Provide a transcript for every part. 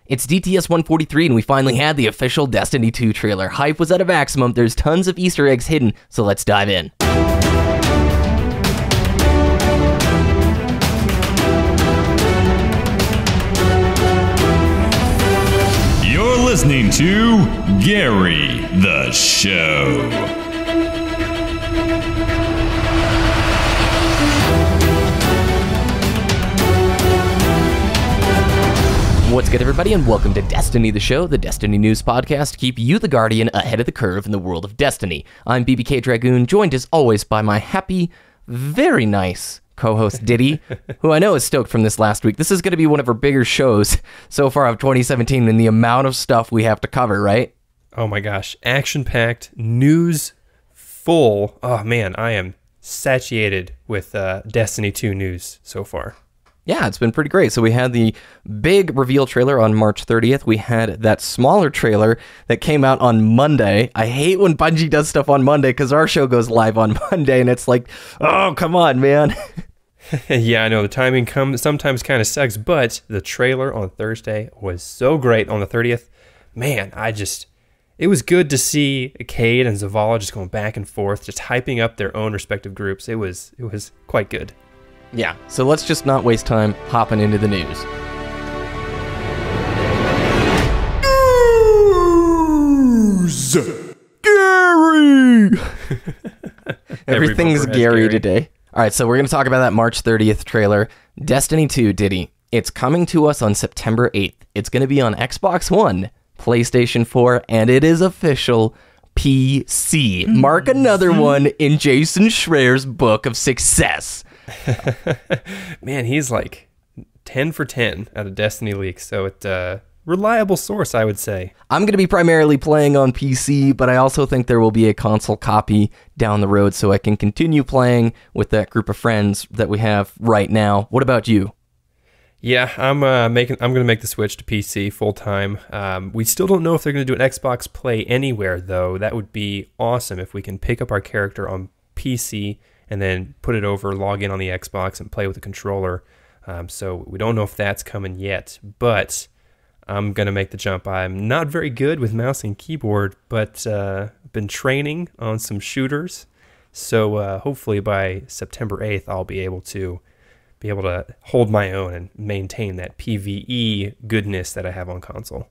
It's DTS 143 and we finally had the official Destiny 2 trailer. Hype was at a maximum, there's tons of Easter eggs hidden, so let's dive in. You're listening to Gary the Show. What's good, everybody, and welcome to Destiny the Show, the Destiny News podcast to keep you, the Guardian, ahead of the curve in the world of Destiny. I'm BBKDRAGOON, joined as always by my happy, very nice co-host Ditty, who I know is stoked from this last week. This is going to be one of our bigger shows so far of 2017 and the amount of stuff we have to cover, right? Oh my gosh, action-packed, news full. Oh man, I am satiated with Destiny 2 news so far. Yeah, it's been pretty great. So we had the big reveal trailer on March 30th. We had that smaller trailer that came out on Monday. I hate when Bungie does stuff on Monday because our show goes live on Monday and it's like, oh, come on, man. Yeah, I know the timing sometimes kind of sucks, but the trailer on Thursday was so great on the 30th. Man, it was good to see Cade and Zavala just going back and forth, just hyping up their own respective groups. It was quite good. Yeah, so let's just not waste time hopping into the news. News! Gary! Everything's Gary today. All right, so we're going to talk about that March 30th trailer. Destiny 2, Ditty. It's coming to us on September 8th. It's going to be on Xbox One, PlayStation 4, and it is official PC. Mark another one in Jason Schreier's book of success. Man, he's like 10 for 10 out of Destiny leaks, so it's a reliable source, I would say. I'm going to be primarily playing on PC, but I also think there will be a console copy down the road so I can continue playing with that group of friends that we have right now. What about you? Yeah, I'm going to make the switch to PC full time. We still don't know if they're going to do an Xbox Play Anywhere, though. That would be awesome if we can pick up our character on PC and then put it over, log in on the Xbox, and play with the controller. So we don't know if that's coming yet, but I'm going to make the jump. I'm not very good with mouse and keyboard, but I've been training on some shooters. So hopefully by September 8th, I'll be able to hold my own and maintain that PvE goodness that I have on console.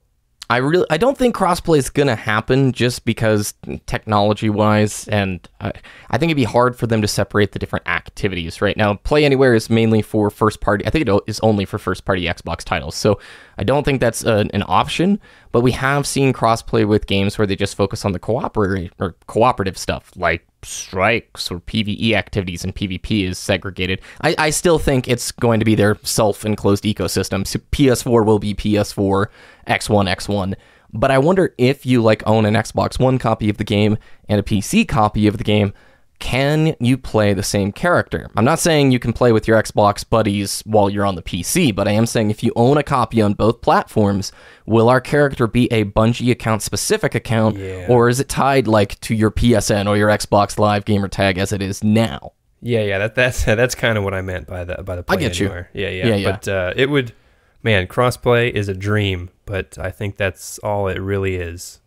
I don't think crossplay is going to happen just because technology-wise, and I think it'd be hard for them to separate the different activities right now. Play Anywhere is mainly for first-party. I think it is only for first-party Xbox titles, so I don't think that's an option, but we have seen crossplay with games where they just focus on the cooperative stuff, like strikes or PvE activities, and PvP is segregated. I still think it's going to be their self-enclosed ecosystem. So PS4 will be PS4, X1, but I wonder if you own an Xbox One copy of the game and a PC copy of the game, can you play the same character? I'm not saying you can play with your Xbox buddies while you're on the PC, but I am saying if you own a copy on both platforms, will our character be a Bungie account specific account, or is it tied to your PSN or your Xbox Live gamer tag as it is now? Yeah, that's kind of what I meant by the Play I get Anywhere. you. Yeah. But it would, man, crossplay is a dream, but I think that's all it really is.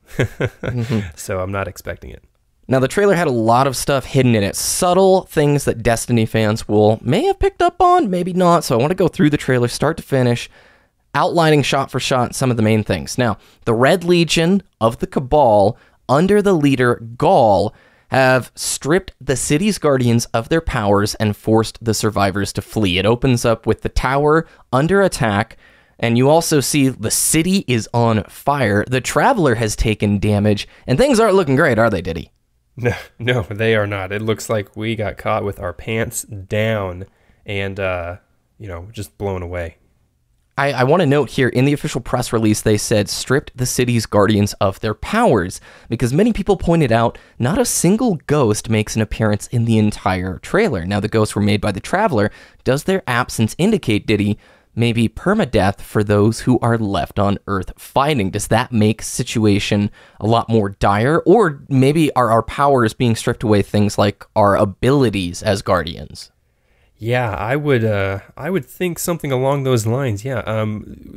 So I'm not expecting it. Now, the trailer had a lot of stuff hidden in it, subtle things that Destiny fans may have picked up on, maybe not, so I want to go through the trailer start to finish, outlining shot for shot some of the main things. Now, the Red Legion of the Cabal, under the leader Gaul, have stripped the city's guardians of their powers and forced the survivors to flee. It opens up with the tower under attack, and you also see the city is on fire. The Traveler has taken damage, and things aren't looking great, are they, Ditty? No, they are not. It looks like we got caught with our pants down and, just blown away. I want to note here, in the official press release, they said stripped the city's guardians of their powers, because many people pointed out not a single ghost makes an appearance in the entire trailer. Now, the ghosts were made by the Traveler. Does their absence indicate, Ditty, maybe permadeath for those who are left on Earth fighting? Does that make situation a lot more dire? Or maybe are our powers being stripped away things like our abilities as Guardians? Yeah, I would think something along those lines. Yeah,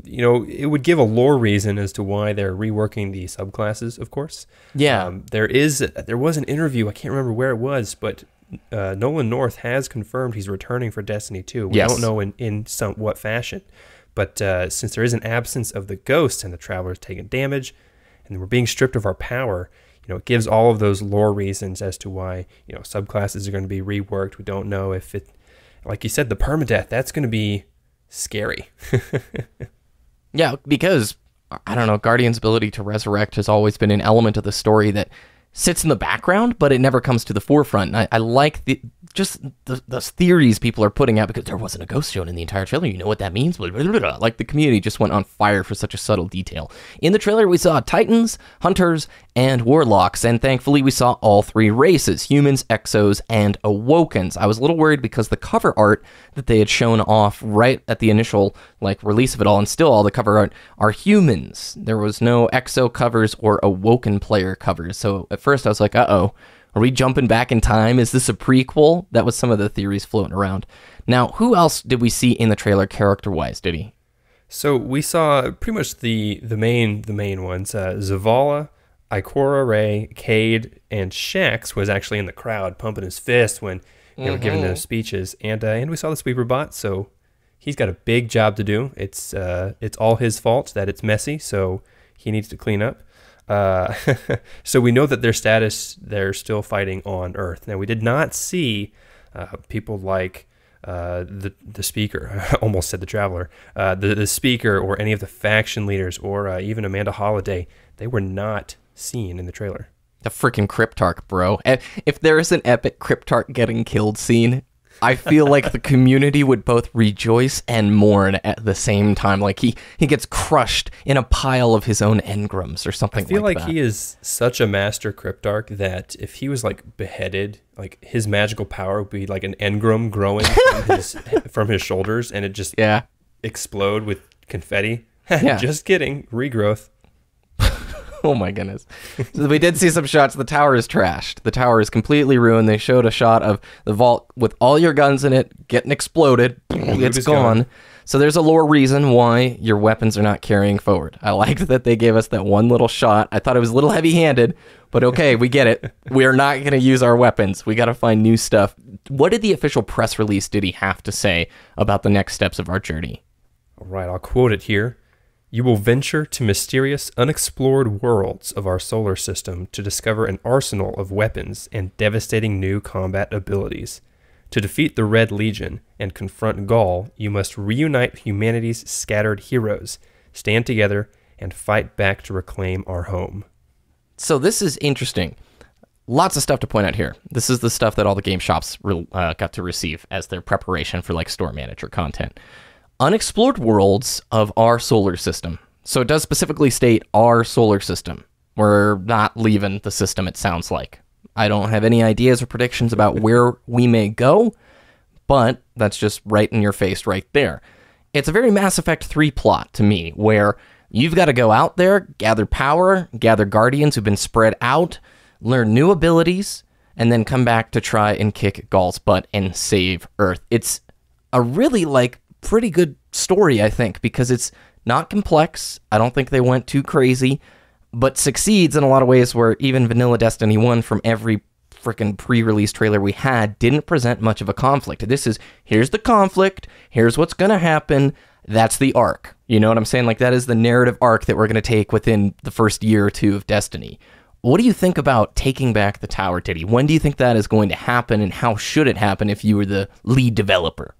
it would give a lore reason as to why they're reworking the subclasses. Of course, Yeah. there was an interview. I can't remember where it was, but Nolan North has confirmed he's returning for Destiny 2. We Yes. don't know in what fashion, but since there is an absence of the ghosts and the travelers taking damage, and we're being stripped of our power. It gives all of those lore reasons as to why subclasses are going to be reworked. We don't know if it. Like you said, the permadeath, that's going to be scary. Yeah, because, I don't know, Guardian's ability to resurrect has always been an element of the story that sits in the background, but it never comes to the forefront. And I like the theories people are putting out, because there wasn't a ghost shown in the entire trailer. You know what that means? Blah, blah, blah, blah. Like, the community just went on fire for such a subtle detail. In the trailer, we saw Titans, Hunters, and Warlocks, and thankfully we saw all three races, humans, Exos, and Awokens. I was a little worried because the cover art that they had shown off right at the initial release of it all, and still all the cover art, are humans. There was no Exo covers or Awoken player covers, so at first I was like, uh-oh. Are we jumping back in time? Is this a prequel? That was some of the theories floating around. Now, who else did we see in the trailer character-wise, Ditty? So we saw pretty much the main ones. Zavala, Ikora Ray, Cade, and Shax was actually in the crowd pumping his fist when they were giving those speeches. And we saw the sweeper bot, so he's got a big job to do. It's all his fault that it's messy, so he needs to clean up. So we know that their status, they're still fighting on Earth. Now, we did not see people like the speaker, I almost said the Traveler, the speaker or any of the faction leaders or even Amanda Holiday. They were not seen in the trailer. The freaking Cryptarch, bro. If there is an epic Cryptarch getting killed scene, I feel like the community would both rejoice and mourn at the same time. Like he gets crushed in a pile of his own engrams or something like that. I feel like he is such a master Cryptarch that if he was beheaded, his magical power would be like an engram growing from his shoulders, and it just explode with confetti. Just kidding. Regrowth. Oh my goodness. So we did see some shots. The tower is trashed. The tower is completely ruined. They showed a shot of the vault with all your guns in it getting exploded. It's gone. So there's a lore reason why your weapons are not carrying forward. I liked that they gave us that one little shot. I thought it was a little heavy-handed, but okay, we get it. We are not going to use our weapons. We got to find new stuff. What did the official press release did he have to say about the next steps of our journey? All right, I'll quote it here. You will venture to mysterious, unexplored worlds of our solar system to discover an arsenal of weapons and devastating new combat abilities. To defeat the Red Legion and confront Gaul, you must reunite humanity's scattered heroes, stand together, and fight back to reclaim our home. So this is interesting. Lots of stuff to point out here. This is the stuff that all the game shops got to receive as their preparation for store manager content. Unexplored worlds of our solar system. So it does specifically state our solar system. We're not leaving the system, it sounds like. I don't have any ideas or predictions about where we may go, but that's just right in your face right there. It's a very Mass Effect 3 plot to me, where you've got to go out there, gather power, gather guardians who've been spread out, learn new abilities, and then come back to try and kick Gaul's butt and save Earth. It's a really pretty good story, I think, because it's not complex. I don't think they went too crazy, but succeeds in a lot of ways where even vanilla Destiny 1 from every freaking pre-release trailer we had didn't present much of a conflict. This is, here's the conflict, here's what's going to happen, that's the arc. You know what I'm saying? That is the narrative arc that we're going to take within the first year or two of Destiny. What do you think about taking back the tower, Ditty? When do you think that is going to happen, and how should it happen if you were the lead developer?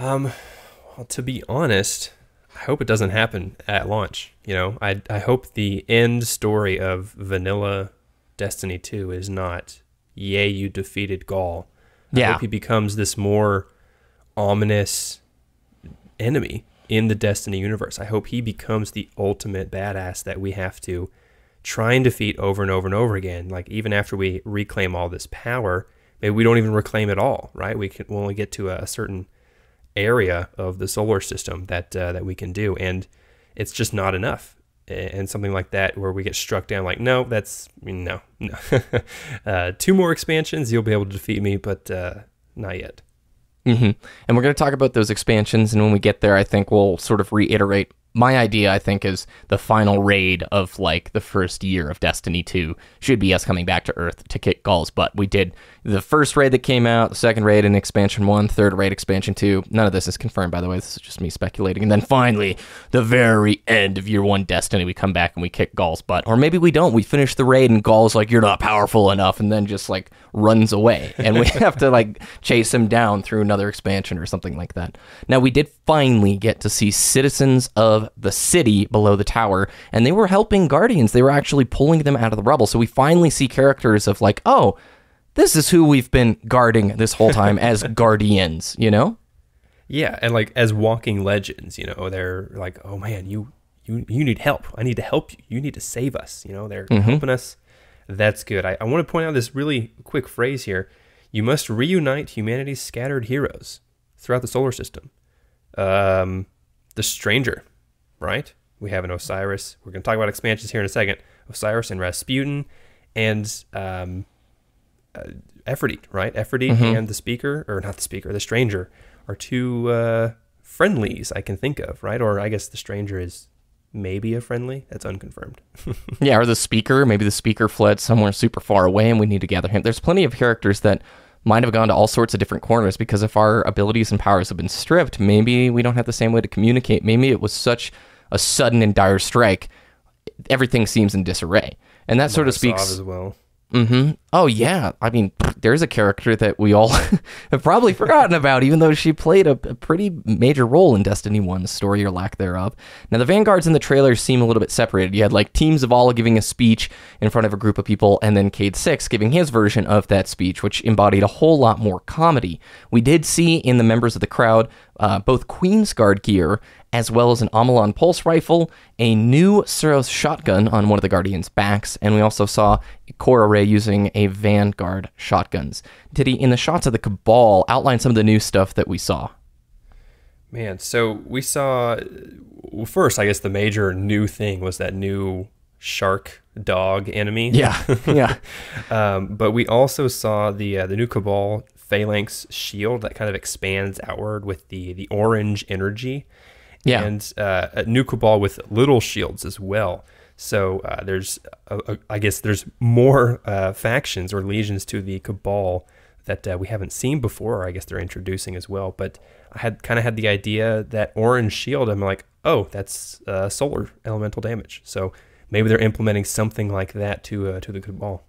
Well, to be honest, I hope it doesn't happen at launch. I hope the end story of vanilla Destiny 2 is not, yay, you defeated Gaul. I hope he becomes this more ominous enemy in the Destiny universe. I hope he becomes the ultimate badass that we have to try and defeat over and over and over again. Even after we reclaim all this power, maybe we don't even reclaim it all, right? We'll only get to a certain area of the solar system that we can do, and it's just not enough. And something like that where we get struck down no. 2 more expansions, you'll be able to defeat me, but not yet. And we're going to talk about those expansions, and when we get there, I think we'll sort of reiterate. My idea, I think, is the final raid of, like, the first year of Destiny 2 should be us coming back to Earth to kick Ghaul's butt. We did the first raid that came out, the second raid in Expansion 1, third raid Expansion 2. None of this is confirmed, by the way. This is just me speculating. And then finally, the very end of Year 1 Destiny, we come back and we kick Ghaul's butt. Or maybe we don't. We finish the raid and Ghaul's like, you're not powerful enough, and then just, like, runs away. And we have to, like, chase him down through another expansion or something like that. Now, we did finally get to see citizens of the city below the tower, and they were helping Guardians. They were actually pulling them out of the rubble. So we finally see characters of like, oh, this is who we've been guarding this whole time as Guardians, you know? Yeah, and like as walking legends, you know, they're like, oh man, you need help. I need to help you. You need to save us. You know, they're helping us. That's good. I want to point out this really quick phrase here. You must reunite humanity's scattered heroes throughout the solar system. The Stranger, right? We have an Osiris. We're going to talk about expansions here in a second. Osiris and Rasputin and Ephrodite, right? Ephrodite and the Speaker, or not the Speaker, the Stranger are two friendlies I can think of, right? Or I guess the Stranger is maybe a friendly. That's unconfirmed. Yeah, or the Speaker. Maybe the Speaker fled somewhere super far away and we need to gather him. There's plenty of characters that might have gone to all sorts of different corners because if our abilities and powers have been stripped, maybe we don't have the same way to communicate. Maybe it was such a sudden and dire strike, everything seems in disarray. And that sort of speaks... as well. Oh, yeah. I mean, there's a character that we all have probably forgotten about, even though she played a pretty major role in Destiny 1's story or lack thereof. Now, the Vanguards in the trailer seem a little bit separated. You had, like, Team Zavala giving a speech in front of a group of people, and then Cade 6 giving his version of that speech, which embodied a whole lot more comedy. We did see in the members of the crowd both Queen's Guard gear as well as an Amalon pulse rifle, a new Suros shotgun on one of the Guardians' backs, and we also saw Cora Ray using a Vanguard shotguns. Ditty, in the shots of the Cabal, outline some of the new stuff that we saw. Man, so we saw, well, first, I guess the major new thing was that new shark dog enemy. Yeah, yeah. But we also saw the new Cabal phalanx shield that kind of expands outward with the orange energy. Yeah. And a new Cabal with little shields as well. So there's, I guess there's more factions or legions to the Cabal that we haven't seen before, or I guess they're introducing as well. But I had kind of had the idea that orange shield, I'm like, oh, that's solar elemental damage. So maybe they're implementing something like that to the Cabal.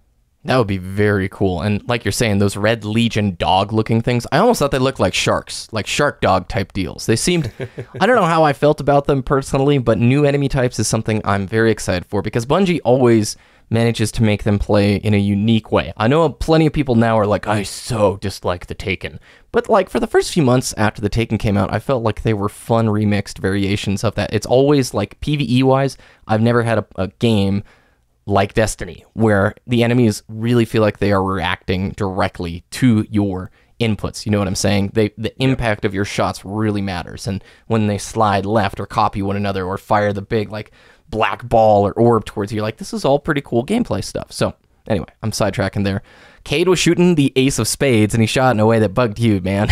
That would be very cool. And like you're saying, those Red Legion dog-looking things, I almost thought they looked like sharks, like shark dog type deals. They seemed, I don't know how I felt about them personally, but new enemy types is something I'm very excited for because Bungie always manages to make them play in a unique way. I know plenty of people now are like, I so dislike the Taken. But like for the first few months after the Taken came out, I felt like they were fun remixed variations of that. It's always like PvE-wise, I've never had a game like Destiny, where the enemies really feel like they are reacting directly to your inputs. You know what I'm saying? The impact of your shots really matters. And when they slide left or copy one another or fire the big like black ball or orb towards you, you're like, this is all pretty cool gameplay stuff. So anyway, I'm sidetracking there. Cade was shooting the ace of spades, and he shot in a way that bugged you, man.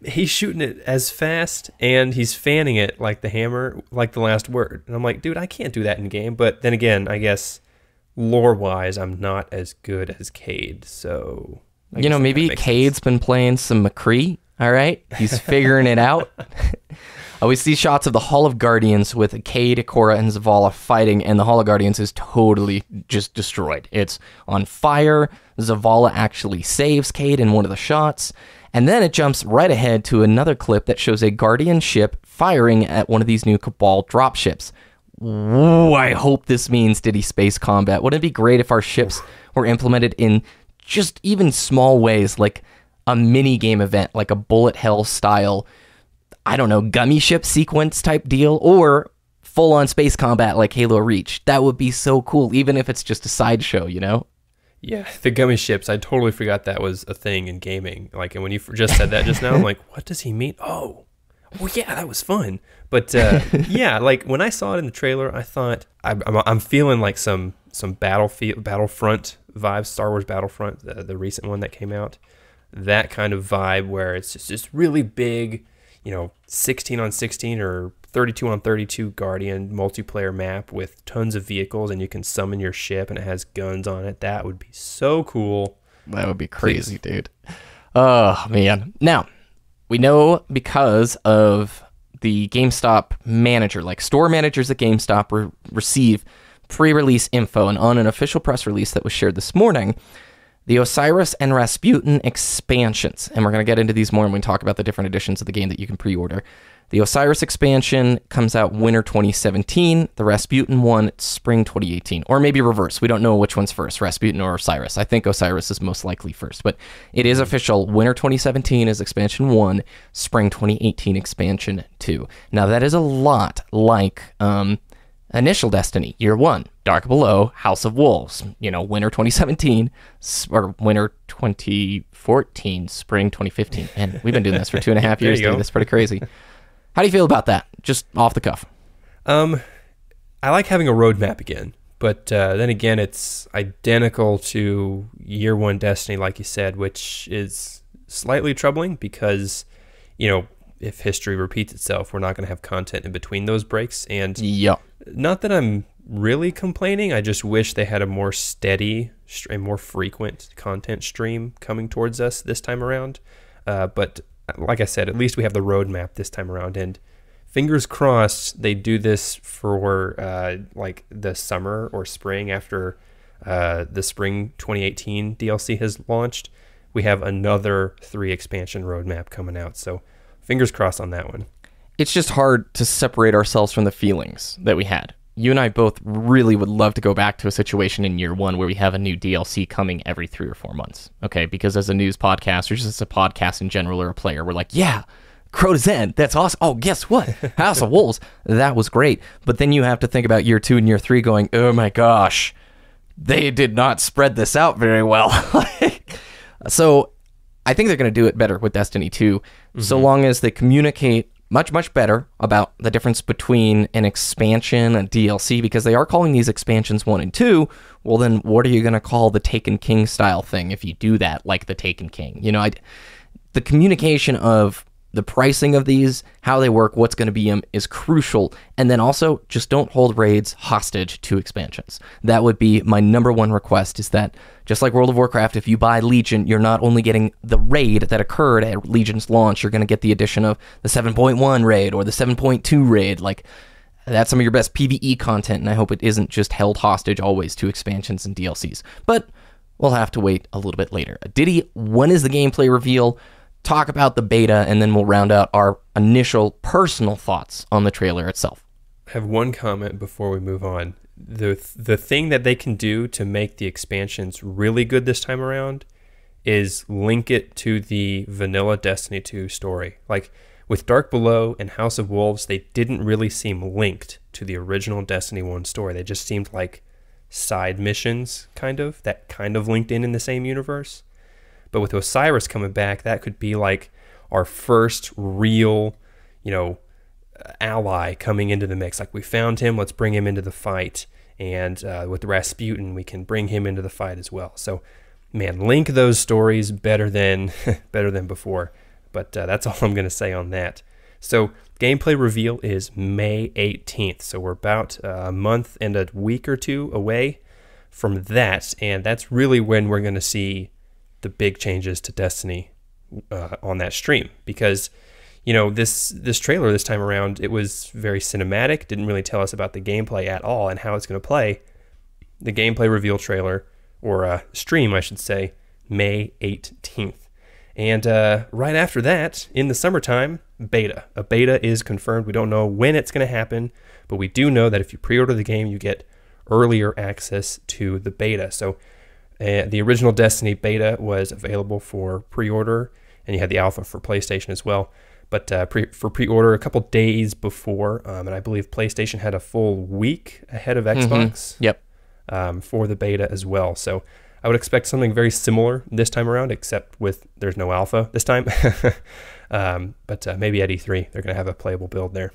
He's shooting it as fast, and he's fanning it like the hammer, like the last word. And I'm like, dude, I can't do that in game. But then again, I guess lore-wise, I'm not as good as Cade. So, you know, maybe Cade's been playing some McCree, all right? He's figuring it out. We see shots of the Hall of Guardians with Cade, Cora, and Zavala fighting, and the Hall of Guardians is totally just destroyed. It's on fire. Zavala actually saves Cade in one of the shots, and then it jumps right ahead to another clip that shows a Guardian ship firing at one of these new Cabal dropships. Ooh, I hope this means Ditty space combat. Wouldn't it be great if our ships were implemented in just even small ways, like a mini-game event, like a bullet hell style, I don't know, gummy ship sequence type deal, or full-on space combat like Halo Reach. That would be so cool, even if it's just a sideshow, you know? Yeah, the gummy ships, I totally forgot that was a thing in gaming. Like, and when you just said that just now, I'm like, what does he mean? Oh, well, yeah, that was fun. But yeah, like when I saw it in the trailer, I thought, I'm feeling like some Battlefront vibes, Star Wars Battlefront, the recent one that came out. that kind of vibe where it's just this really big, 16 on 16 or 32 on 32 Guardian multiplayer map with tons of vehicles, and you can summon your ship and it has guns on it. That would be so cool. That would be crazy, dude. Oh, man. Now, we know because of the GameStop manager, like store managers at GameStop receive pre-release info, and on an official press release that was shared this morning, the Osiris and Rasputin expansions, and we're going to get into these more when we talk about the different editions of the game that you can pre-order. The Osiris expansion comes out winter 2017, the Rasputin one spring 2018, or maybe reverse. We don't know which one's first, Rasputin or Osiris. I think Osiris is most likely first, but it is official. Winter 2017 is expansion 1, spring 2018 expansion 2. Now that is a lot like initial Destiny, year 1, Dark Below, House of Wolves, winter 2017, or winter 2014, spring 2015. And we've been doing this for 2.5 years, dude. That's pretty crazy. How do you feel about that? Just off the cuff. I like having a roadmap again, but then again, it's identical to year 1 Destiny, like you said, which is slightly troubling because, if history repeats itself, we're not going to have content in between those breaks. And not that I'm really complaining, I just wish they had a more steady and more frequent content stream coming towards us this time around. But like I said, at least we have the roadmap this time around, and fingers crossed they do this for like the summer or spring after the spring 2018 DLC has launched. We have another 3 expansion roadmap coming out, so fingers crossed on that one. It's just hard to separate ourselves from the feelings that we had. You and I both really would love to go back to a situation in year 1 where we have a new DLC coming every 3 or 4 months. Okay, because as a news podcast, or just as a podcast in general or a player, we're like, yeah, Crota's End, that's awesome. Oh, guess what? House of Wolves, that was great. But then you have to think about year 2 and year 3 going, oh my gosh, they did not spread this out very well. So I think they're going to do it better with Destiny 2, so long as they communicate much better about the difference between an expansion and DLC, because they are calling these expansions 1 and 2. Well, then what are you going to call the Taken King style thing if you do that, like the Taken King? The communication of the pricing of these, how they work, what's going to be is crucial. And then also, just don't hold raids hostage to expansions. That would be my number 1 request, is that just like World of Warcraft, if you buy Legion, you're not only getting the raid that occurred at Legion's launch, you're going to get the addition of the 7.1 raid or the 7.2 raid. Like, that's some of your best PvE content, and I hope it isn't just held hostage always to expansions and DLCs. But we'll have to wait a little bit later. Ditty, when is the gameplay reveal? Talk about the beta, and then we'll round out our initial personal thoughts on the trailer itself. I have one comment before we move on. The thing that they can do to make the expansions really good this time around is link it to the vanilla Destiny 2 story. Like with Dark Below and House of Wolves, they didn't really seem linked to the original Destiny 1 story. They just seemed like side missions, that kind of linked in the same universe. But with Osiris coming back, that could be like our first real, ally coming into the mix. Like, we found him, let's bring him into the fight. And with Rasputin, we can bring him into the fight as well. So, man, link those stories better than before. But that's all I'm going to say on that. So, gameplay reveal is May 18th. So we're about a month and a week or 2 away from that. And that's really when we're going to see the big changes to Destiny on that stream, because this trailer this time around, it was very cinematic, didn't really tell us about the gameplay at all and how it's going to play. The gameplay reveal trailer, or stream I should say, May 18th, and right after that, in the summertime, beta. A beta is confirmed. We don't know when it's going to happen, but we do know that if you pre-order the game, you get earlier access to the beta. So the original Destiny beta was available for pre-order, and you had the alpha for PlayStation as well. But for pre-order a couple days before, and I believe PlayStation had a full week ahead of Xbox. Yep. For the beta as well. So I would expect something very similar this time around, except with there's no alpha this time. But maybe at E3 they're going to have a playable build there.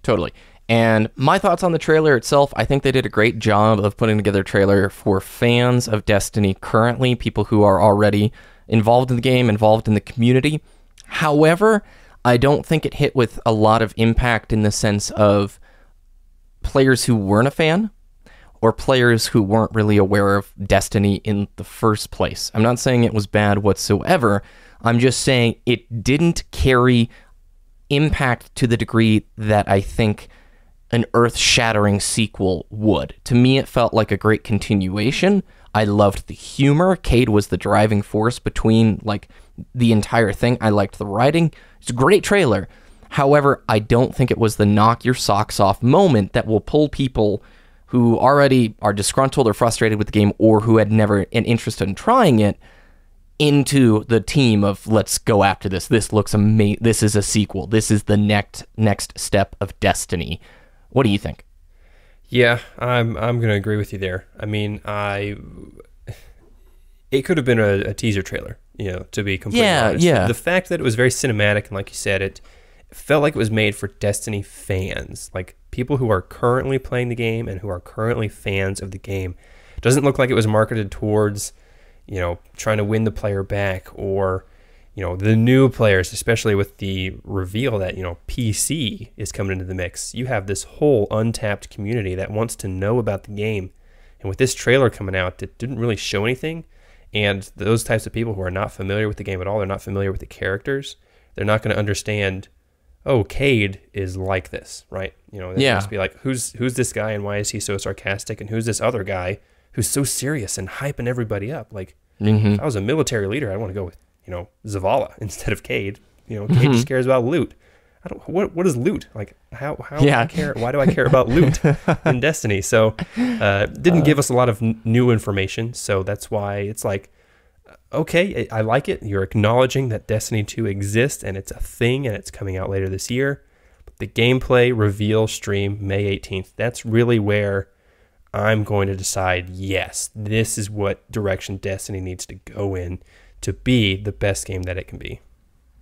Totally. And my thoughts on the trailer itself, I think they did a great job of putting together a trailer for fans of Destiny currently, people who are already involved in the game, involved in the community. However, I don't think it hit with a lot of impact in the sense of players who weren't a fan or players who weren't really aware of Destiny in the first place. I'm not saying it was bad whatsoever. I'm just saying it didn't carry impact to the degree that I think an earth-shattering sequel would. To me, it felt like a great continuation. I loved the humor. Cade was the driving force between like the entire thing. I liked the writing. It's a great trailer. However, I don't think it was the knock your socks off moment that will pull people who already are disgruntled or frustrated with the game or who had never an interest in trying it into the team of let's go after this. This looks amazing. This is a sequel. This is the next step of Destiny. What do you think? Yeah, I'm going to agree with you there. I mean, it could have been a teaser trailer, to be completely honest. Yeah. The fact that it was very cinematic and like you said, it felt like it was made for Destiny fans, like people who are currently playing the game and who are currently fans of the game. It doesn't look like it was marketed towards, trying to win the player back or, the new players, especially with the reveal that, PC is coming into the mix. You have this whole untapped community that wants to know about the game. And with this trailer coming out that didn't really show anything, and those types of people who are not familiar with the game at all, they're not familiar with the characters, they're not going to understand, oh, Cade is like this, right? They're just be like, who's this guy and why is he so sarcastic? And who's this other guy who's so serious and hyping everybody up? Like, if I was a military leader, I'd want to go with, Zavala instead of Cade. Cade just cares about loot. What is loot? Like, how do I care? Why do I care about loot in Destiny? So, didn't give us a lot of new information. So that's why it's like, okay, I like it. You're acknowledging that Destiny 2 exists and it's a thing and it's coming out later this year. But the gameplay reveal stream May 18th, that's really where I'm going to decide, yes, this is what direction Destiny needs to go in to be the best game that it can be.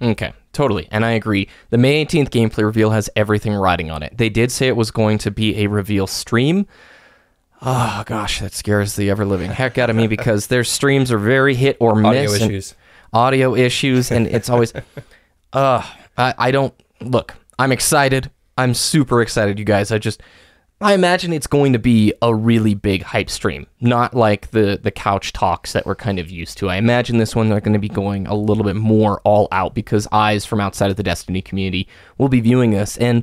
Okay, totally. And I agree. The May 18th gameplay reveal has everything riding on it. They did say it was going to be a reveal stream. Oh, gosh, that scares the ever-living heck out of me because their streams are very hit or miss. Audio issues, and it's always... I don't... Look, I'm excited. I'm super excited, you guys. I imagine it's going to be a really big hype stream, not like the couch talks that we're kind of used to. I imagine this one they're going to be going a little bit more all out because eyes from outside of the Destiny community will be viewing this, and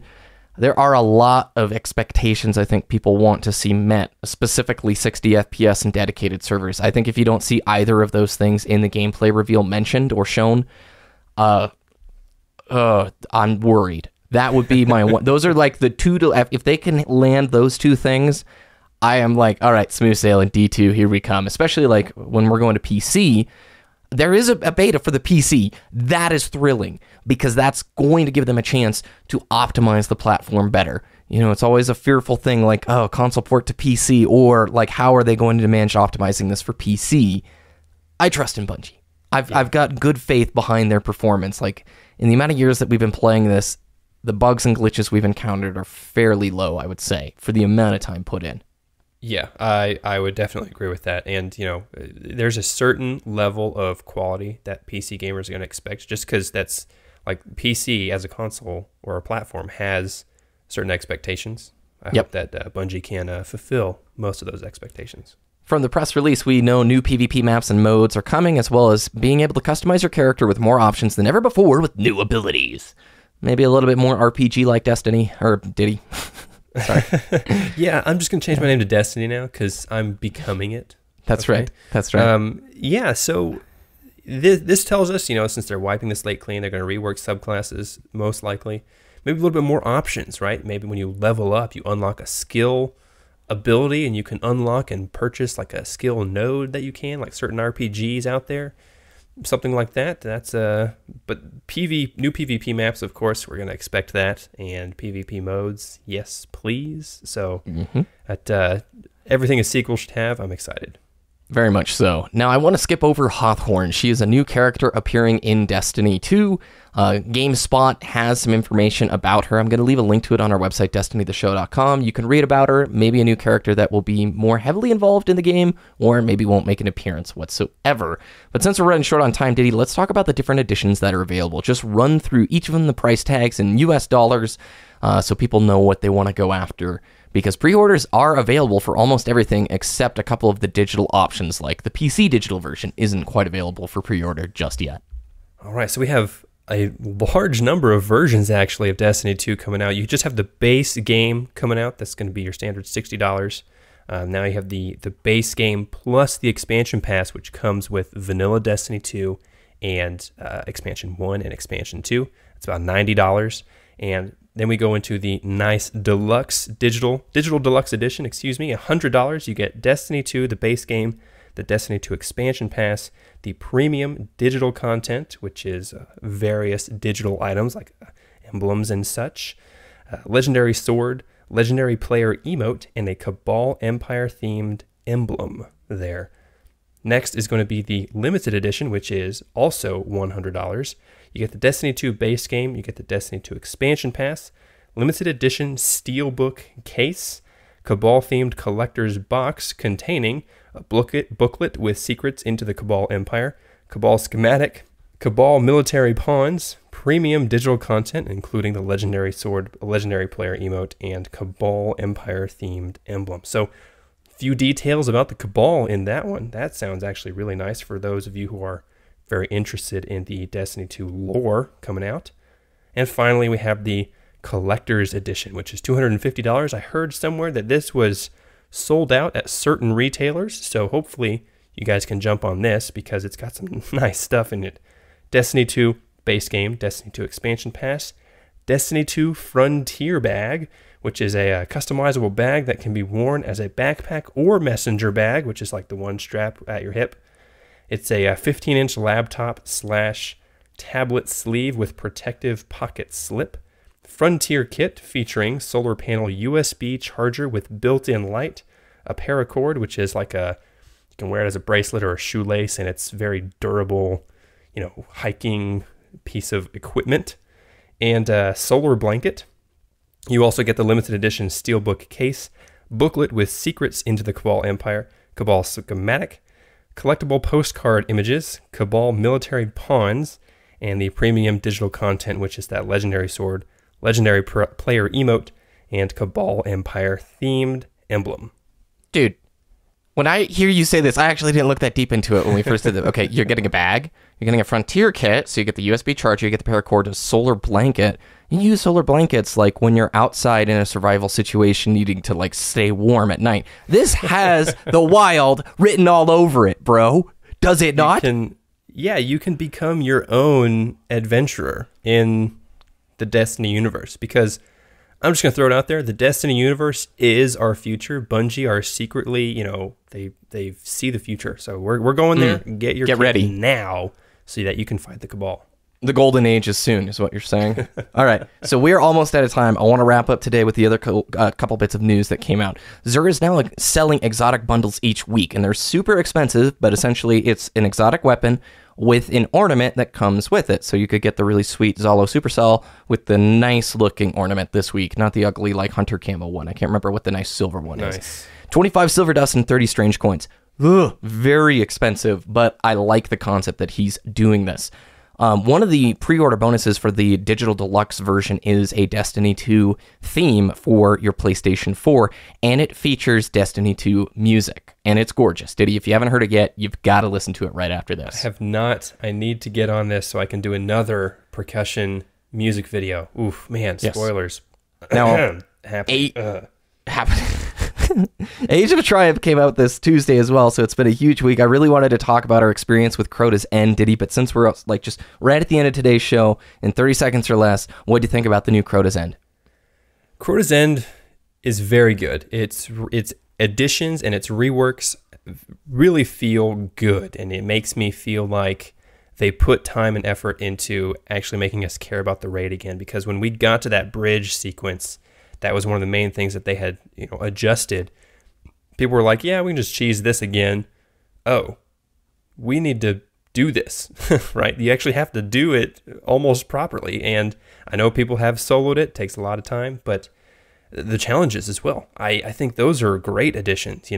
there are a lot of expectations I think people want to see met, specifically 60 FPS and dedicated servers. I think if you don't see either of those things in the gameplay reveal mentioned or shown, I'm worried. That would be my one. Those are like the two to, if they can land those two things, I am like, all right, smooth sailing, D2, here we come. Especially like when we're going to PC, there is a beta for the PC. That is thrilling because that's going to give them a chance to optimize the platform better. It's always a fearful thing like, oh, console port to PC, or like, how are they going to manage optimizing this for PC? I trust in Bungie. I've got good faith behind their performance. Like, in the amount of years that we've been playing this, the bugs and glitches we've encountered are fairly low, I would say, for the amount of time put in. Yeah, I would definitely agree with that. And, there's a certain level of quality that PC gamers are going to expect just because that's, like, PC as a console or a platform has certain expectations. I hope that Bungie can fulfill most of those expectations. From the press release, we know new PvP maps and modes are coming, as well as being able to customize your character with more options than ever before with new abilities. Maybe a little bit more RPG like Destiny, or Ditty. Sorry. Yeah, I'm just going to change my name to Destiny now because I'm becoming it. That's right. That's right. Yeah, so this tells us, since they're wiping the slate clean, they're going to rework subclasses, most likely. Maybe a little bit more options, right? Maybe when you level up, you unlock a skill ability and you can unlock and purchase like a skill node that you can, like certain RPGs out there. Something like that. That's but new PvP maps, of course, we're gonna expect that, and PvP modes, yes, please. So that everything a sequel should have, I'm excited. Very much so. Now, I want to skip over Hawthorne. She is a new character appearing in Destiny 2. GameSpot has some information about her. I'm going to leave a link to it on our website, destinytheshow.com. You can read about her, maybe a new character that will be more heavily involved in the game, or maybe won't make an appearance whatsoever. But since we're running short on time, Ditty, let's talk about the different editions that are available. Just run through each of them, the price tags in US dollars, so people know what they want to go after. Because pre-orders are available for almost everything except a couple of the digital options, like the PC digital version isn't quite available for pre-order just yet. All right, so we have a large number of versions, actually, of Destiny 2 coming out. You just have the base game coming out. That's going to be your standard $60. Now you have the base game plus the expansion pass, which comes with vanilla Destiny 2 and expansion 1 and expansion 2. It's about $90. And then we go into the nice deluxe digital deluxe edition, $100. You get Destiny 2, the base game, the Destiny 2 expansion pass, the premium digital content, which is various digital items like emblems and such, legendary sword, legendary player emote, and a Cabal Empire themed emblem there. Next is going to be the limited edition, which is also $100. You get the Destiny 2 base game, you get the Destiny 2 expansion pass, limited edition steelbook case, Cabal-themed collector's box containing a booklet with secrets into the Cabal Empire, Cabal schematic, Cabal military pawns, premium digital content, including the legendary sword, legendary player emote, and Cabal Empire-themed emblem. So, few details about the Cabal in that one. That sounds actually really nice for those of you who are very interested in the Destiny 2 lore coming out. And finally, we have the Collector's Edition, which is $250. I heard somewhere that this was sold out at certain retailers, so hopefully you guys can jump on this because it's got some nice stuff in it. Destiny 2 base game, Destiny 2 expansion pass, Destiny 2 Frontier bag, which is a customizable bag that can be worn as a backpack or messenger bag, which is like the one strap at your hip. It's a 15-inch laptop/tablet sleeve with protective pocket slip. Frontier kit featuring solar panel USB charger with built-in light, a paracord, which is like you can wear it as a bracelet or a shoelace, and it's very durable, hiking piece of equipment, and a solar blanket. You also get the limited edition steelbook case, booklet with secrets into the Cabal Empire, Cabal schematic, collectible postcard images, Cabal military pawns, and the premium digital content, which is that legendary sword, legendary player emote, and Cabal Empire themed emblem. Dude, when I hear you say this, I actually didn't look that deep into it when we first did it. Okay, you're getting a bag, you're getting a Frontier kit, so you get the USB charger, you get the paracord, a solar blanket. You use solar blankets like when you're outside in a survival situation needing to stay warm at night. This has the wild written all over it, bro. Does it not? You can become your own adventurer in the Destiny universe, because I'm just going to throw it out there. The Destiny universe is our future. Bungie are secretly, they see the future. So we're going there. Get ready now so that you can fight the Cabal. The golden age is soon, is what you're saying. All right, so we're almost out of time. I want to wrap up today with the other couple bits of news that came out. Xur is now selling exotic bundles each week, and they're super expensive, but essentially it's an exotic weapon with an ornament that comes with it. So you could get the really sweet Zalo Supercell with the nice looking ornament this week, not the ugly Hunter Camo one. I can't remember what the nice silver one is. 25 silver dust and 30 strange coins. Ugh, very expensive, but I like the concept that he's doing this. One of the pre-order bonuses for the digital deluxe version is a Destiny 2 theme for your PlayStation 4, and it features Destiny 2 music, and it's gorgeous. Ditty, if you haven't heard it yet, you've got to listen to it right after this. I have not. I need to get on this so I can do another percussion music video. Oof, man, spoilers. Yes. Now, Age of Triumph came out this Tuesday as well, so it's been a huge week. I really wanted to talk about our experience with Crota's End, Ditty, but since we're just right at the end of today's show, in 30 seconds or less, what do you think about the new Crota's End? Crota's End is very good. Its additions and its reworks really feel good, and it makes me feel like they put time and effort into actually making us care about the raid again, because when we got to that bridge sequence, that was one of the main things that they had, adjusted. People were like, yeah, we can just cheese this again. oh, we need to do this, right? You actually have to do it almost properly. And I know people have soloed it, takes a lot of time, but the challenges as well. I think those are great additions.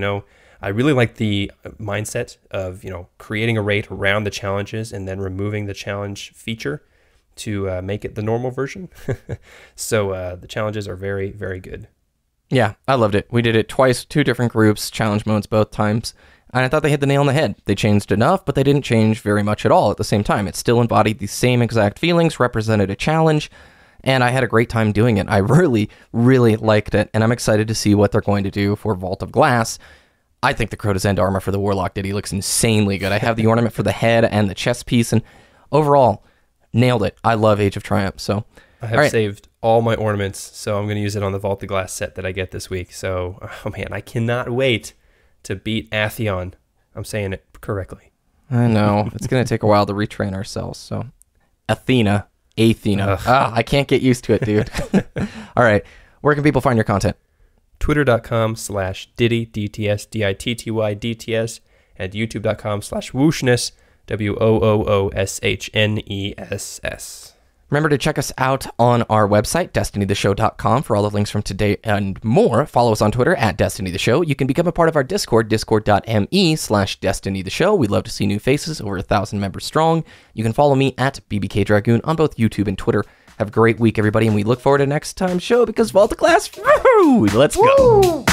I really like the mindset of, creating a raid around the challenges and then removing the challenge feature to make it the normal version. So the challenges are very, very good. Yeah, I loved it. We did it twice, 2 different groups, challenge modes both times. And I thought they hit the nail on the head. They changed enough, but they didn't change very much at all at the same time. It still embodied the same exact feelings, represented a challenge, and I had a great time doing it. I really, really liked it, and I'm excited to see what they're going to do for Vault of Glass. I think the Crota's End armor for the Warlock Ditty looks insanely good. I have the ornament for the head and the chest piece, and overall, nailed it. I love Age of Triumph, so... I have saved all my ornaments, so I'm going to use it on the Vault of Glass set that I get this week. So, oh man, I cannot wait to beat Atheon. I'm saying it correctly. I know. It's going to take a while to retrain ourselves, so... Athena. I can't get used to it, dude. All right. Where can people find your content? Twitter.com/Ditty, DTS, DITTY, DTS, and YouTube.com/Wooshness, WOOOSHNESS. Remember to check us out on our website, destinytheshow.com, for all the links from today and more. Follow us on Twitter @DestinyTheShow. You can become a part of our Discord, discord.me/DestinyTheShow. We'd love to see new faces, over 1,000 members strong. You can follow me at BBKDRAGOON on both YouTube and Twitter. Have a great week, everybody, and we look forward to next time's show because Vault of Glass, let's go.